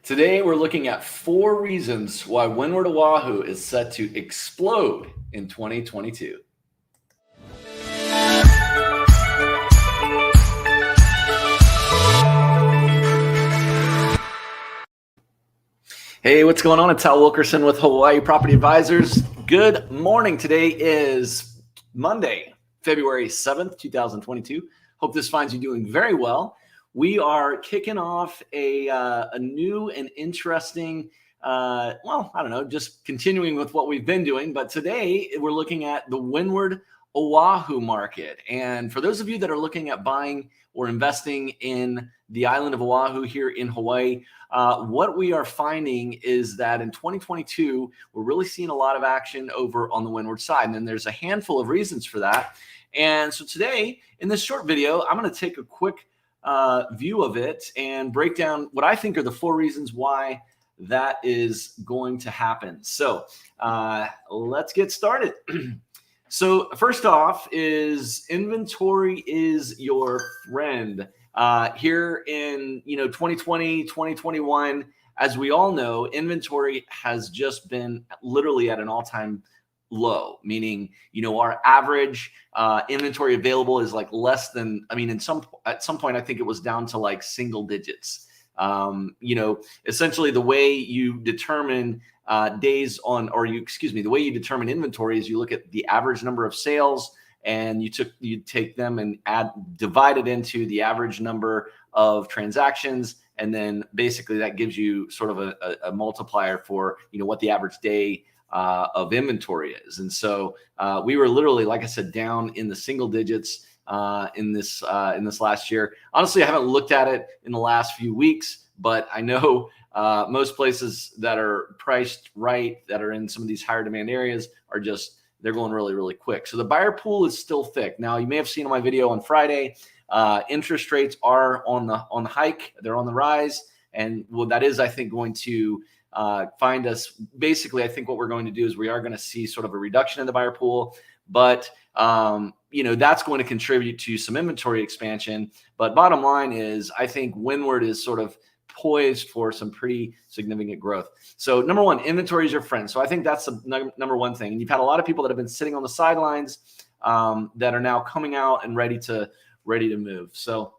Today, we're looking at 4 reasons why Windward Oahu is set to explode in 2022. Hey, what's going on? It's Hal Wilkerson with Hawaii Property Advisors. Good morning. Today is Monday, February 7th, 2022. Hope this finds you doing very well. We are kicking off a new and interesting, just continuing with what we've been doing. But today we're looking at the Windward Oahu market. And for those of you that are looking at buying or investing in the island of Oahu here in Hawaii, what we are finding is that in 2022, we're really seeing a lot of action over on the windward side. And then there's a handful of reasons for that. And so today, in this short video, I'm going to take a quick view of it and break down what I think are the 4 reasons why that is going to happen. So let's get started. So first off is inventory is your friend. Here in 2020, 2021, as we all know, inventory has just been literally at an all-time low, meaning our average inventory available is like less than, at some point I think it was down to like single digits. Essentially the way you determine the way you determine inventory is you look at the average number of sales and you take them and divide it into the average number of transactions, and then basically that gives you sort of a multiplier for what the average day of inventory is. And so we were literally, like I said, down in the single digits in this last year. Honestly, I haven't looked at it in the last few weeks, but I know most places that are priced right, that are in some of these higher demand areas, they're going really, really quick. So the buyer pool is still thick. Now, you may have seen on my video on Friday, interest rates are on the hike. They're on the rise. And that is, I think, going to find us. Basically, I think what we're going to do is we are going to see sort of a reduction in the buyer pool, but that's going to contribute to some inventory expansion. But bottom line is, I think Windward is sort of poised for some pretty significant growth. So number one, inventory is your friend. So I think that's the number one thing. And you've had a lot of people that have been sitting on the sidelines that are now coming out and ready to move. So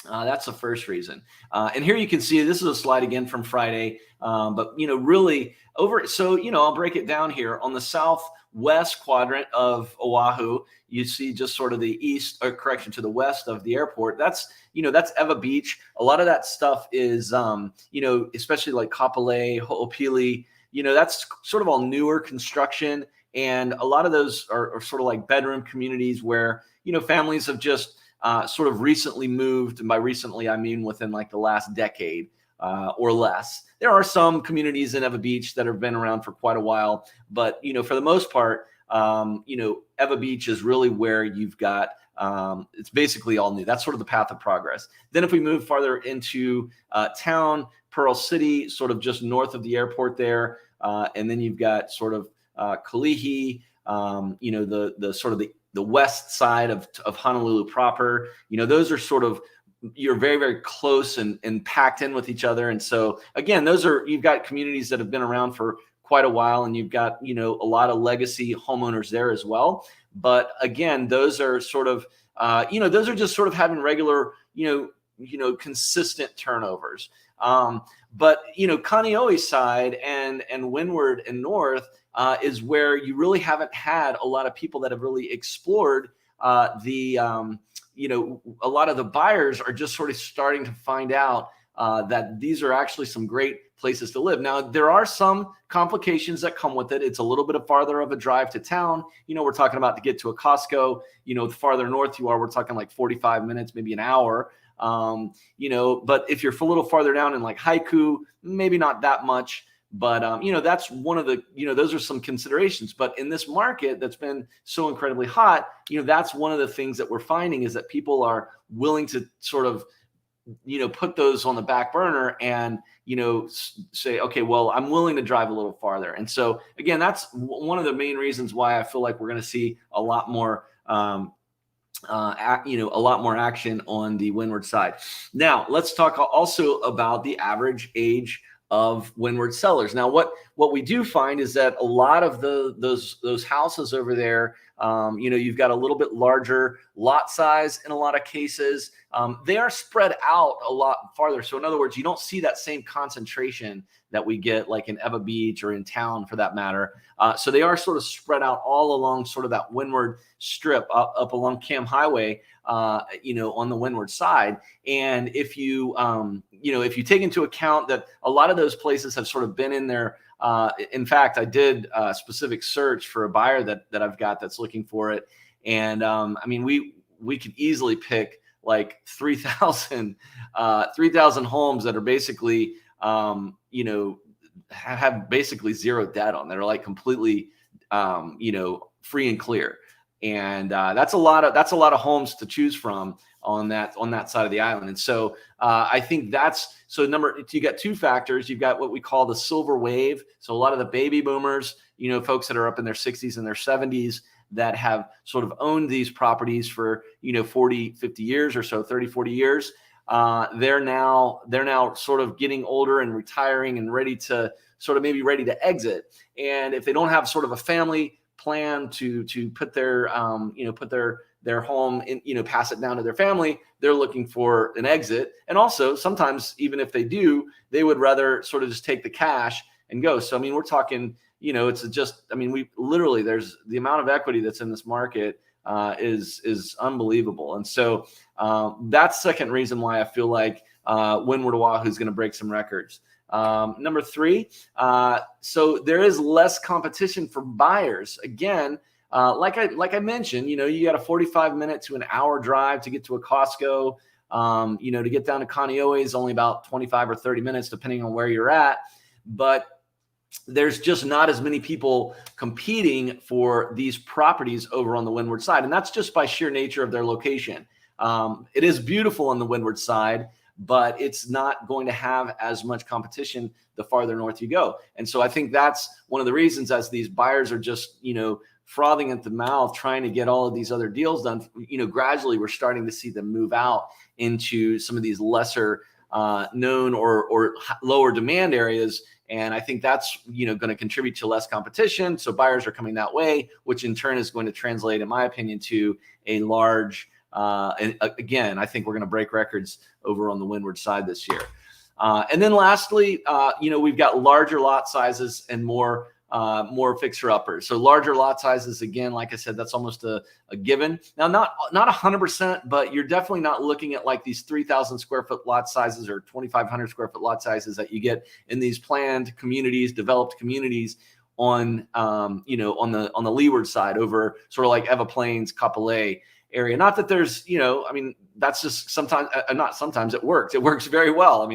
that's the first reason. And here you can see, this is a slide again from Friday, but really over. So, I'll break it down here on the southwest quadrant of Oahu. You see just sort of the to the west of the airport. That's Ewa Beach. A lot of that stuff is, especially like Kapolei, Ho'opili, that's sort of all newer construction. And a lot of those are sort of like bedroom communities where, families have just sort of recently moved. And by recently, I mean within like the last decade or less. There are some communities in Ewa Beach that have been around for quite a while, but for the most part, Ewa Beach is really where you've got it's basically all new. That's sort of the path of progress. Then if we move farther into town, Pearl City, sort of just north of the airport there, and then you've got sort of Kalihi, the sort of the west side of Honolulu proper. Those are sort of, you're very, very close and packed in with each other. And so again, you've got communities that have been around for quite a while, and you've got, a lot of legacy homeowners there as well. But again, those are sort of, those are just sort of having regular, consistent turnovers. But Kaneohe side and Windward and North is where you really haven't had a lot of people that have really explored a lot of the buyers are just sort of starting to find out that these are actually some great places to live. Now, there are some complications that come with it. It's a little bit farther of a drive to town. We're talking about to get to a Costco, the farther north you are, we're talking like 45 minutes, maybe an hour. But if you're a little farther down in like Haiku, maybe not that much. But, that's one of the, those are some considerations. But in this market that's been so incredibly hot, that's one of the things that we're finding is that people are willing to sort of, put those on the back burner and, say, okay, well, I'm willing to drive a little farther. And so, again, that's one of the main reasons why I feel like we're going to see a lot more a lot more action on the Windward side. Now, let's talk also about the average age of Windward sellers. Now, what we do find is that a lot of those houses over there, you've got a little bit larger lot size in a lot of cases. They are spread out a lot farther. So in other words, you don't see that same concentration that we get like in Eva Beach or in town for that matter. So they are sort of spread out all along sort of that Windward strip up along Cam Highway, on the Windward side. And if you take into account that a lot of those places have sort of been in there. In fact, I did a specific search for a buyer that I've got that's looking for it. And we could easily pick like 3,000 homes that are basically, have basically zero debt on. They're like completely, free and clear. And that's a lot of homes to choose from on that side of the island. And so I think you got two factors. You've got what we call the silver wave. So a lot of the baby boomers, folks that are up in their 60s and their 70s that have sort of owned these properties for, 40, 50 years or so, 30, 40 years. They're now sort of getting older and retiring and ready to exit. And if they don't have sort of a family plan to put their home in, pass it down to their family, they're looking for an exit. And also sometimes even if they do, they would rather sort of just take the cash and go. So, we're talking, there's the amount of equity that's in this market is unbelievable. And so that's second reason why I feel like Windward Oahu is going to break some records. Number three, so there is less competition for buyers. Again, like I mentioned, you got a 45-minute to an hour drive to get to a Costco. To get down to Kaneohe is only about 25 or 30 minutes, depending on where you're at. But there's just not as many people competing for these properties over on the Windward side. And that's just by sheer nature of their location. It is beautiful on the Windward side, but it's not going to have as much competition the farther north you go. And so I think that's one of the reasons, as these buyers are just, frothing at the mouth, trying to get all of these other deals done, gradually we're starting to see them move out into some of these lesser known or lower demand areas. And I think that's, going to contribute to less competition. So buyers are coming that way, which in turn is going to translate, in my opinion, to a large, and again, I think we're going to break records over on the Windward side this year. And then lastly, we've got larger lot sizes and more fixer-uppers. So larger lot sizes, again, like I said, that's almost a given. Now, not 100%, but you're definitely not looking at like these 3,000 square foot lot sizes or 2,500 square foot lot sizes that you get in these planned communities, developed communities on on the leeward side over sort of like Eva Plains, Kapolei area. Not that there's, that's just sometimes, not sometimes it works. It works very well.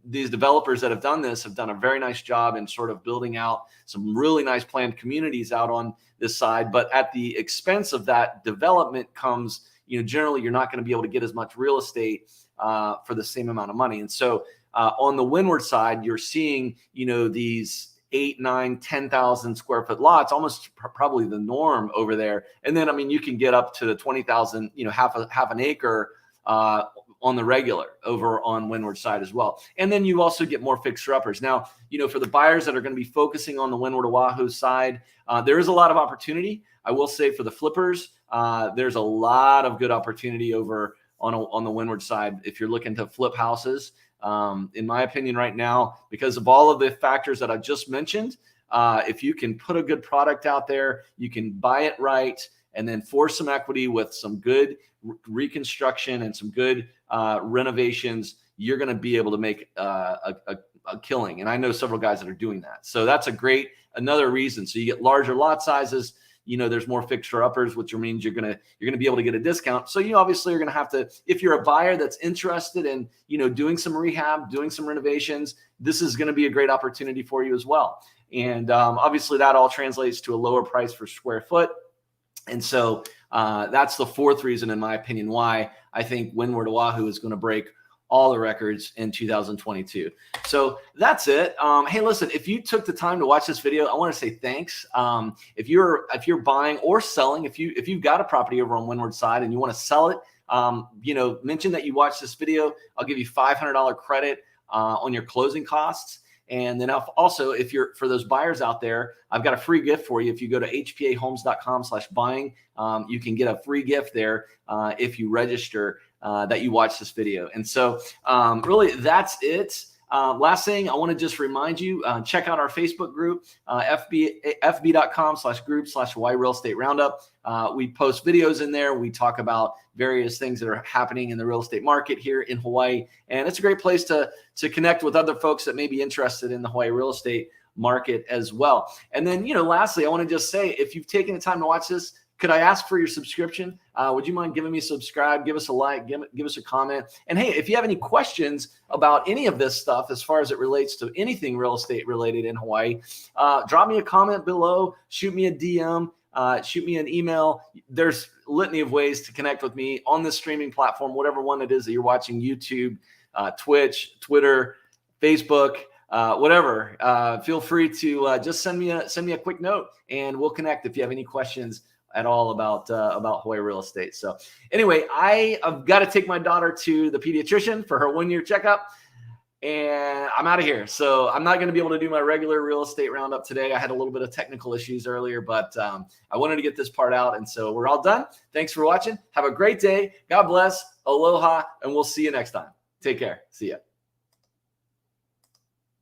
These developers that have done this have done a very nice job in sort of building out some really nice planned communities out on this side. But at the expense of that development comes, generally you're not going to be able to get as much real estate for the same amount of money. And so on the Windward side, you're seeing, these 8, 9, 10,000 square foot lots, almost probably the norm over there. And then, you can get up to the 20,000, half an acre on the regular over on Windward side as well. And then you also get more fixer-uppers. Now, for the buyers that are going to be focusing on the Windward Oahu side, there is a lot of opportunity. I will say for the flippers, there's a lot of good opportunity over on the Windward side if you're looking to flip houses. In my opinion right now, because of all of the factors that I just mentioned, if you can put a good product out there, you can buy it right, and then force some equity with some good reconstruction and some good renovations, you're going to be able to make a killing. And I know several guys that are doing that. So that's another reason. So you get larger lot sizes. There's more fixer-uppers, which means you're gonna be able to get a discount. So you obviously are gonna have to, if you're a buyer that's interested in doing some rehab, doing some renovations, this is gonna be a great opportunity for you as well. And obviously that all translates to a lower price per square foot. And so that's the fourth reason, in my opinion, why I think Windward Oahu is going to break all the records in 2022. So that's it. Hey, listen, if you took the time to watch this video, I want to say thanks. If you're buying or selling, if you've got a property over on Windward side and you want to sell it, mention that you watched this video. I'll give you $500 credit on your closing costs. And then also, if you're, for those buyers out there, I've got a free gift for you. If you go to hpahomes.com/buying, you can get a free gift there if you register that you watch this video. And so really that's it. Last thing, I want to just remind you, check out our Facebook group, fb.com/group/Hawaii Real Estate Roundup. We post videos in there. We talk about various things that are happening in the real estate market here in Hawaii. And it's a great place to connect with other folks that may be interested in the Hawaii real estate market as well. And then, lastly, I want to just say, if you've taken the time to watch this, could I ask for your subscription? Would you mind giving me a subscribe? Give us a like, give us a comment. And hey, if you have any questions about any of this stuff, as far as it relates to anything real estate related in Hawaii, drop me a comment below, shoot me a DM, shoot me an email. There's a litany of ways to connect with me on this streaming platform, whatever one it is that you're watching: YouTube, Twitch, Twitter, Facebook, whatever. Feel free to just send me a quick note, and we'll connect if you have any questions at all about Hawaii real estate. So anyway, I've got to take my daughter to the pediatrician for her 1-year checkup, and I'm out of here. So I'm not going to be able to do my regular real estate roundup today. I had a little bit of technical issues earlier, but I wanted to get this part out. And so we're all done. Thanks for watching. Have a great day. God bless. Aloha. And we'll see you next time. Take care. See ya.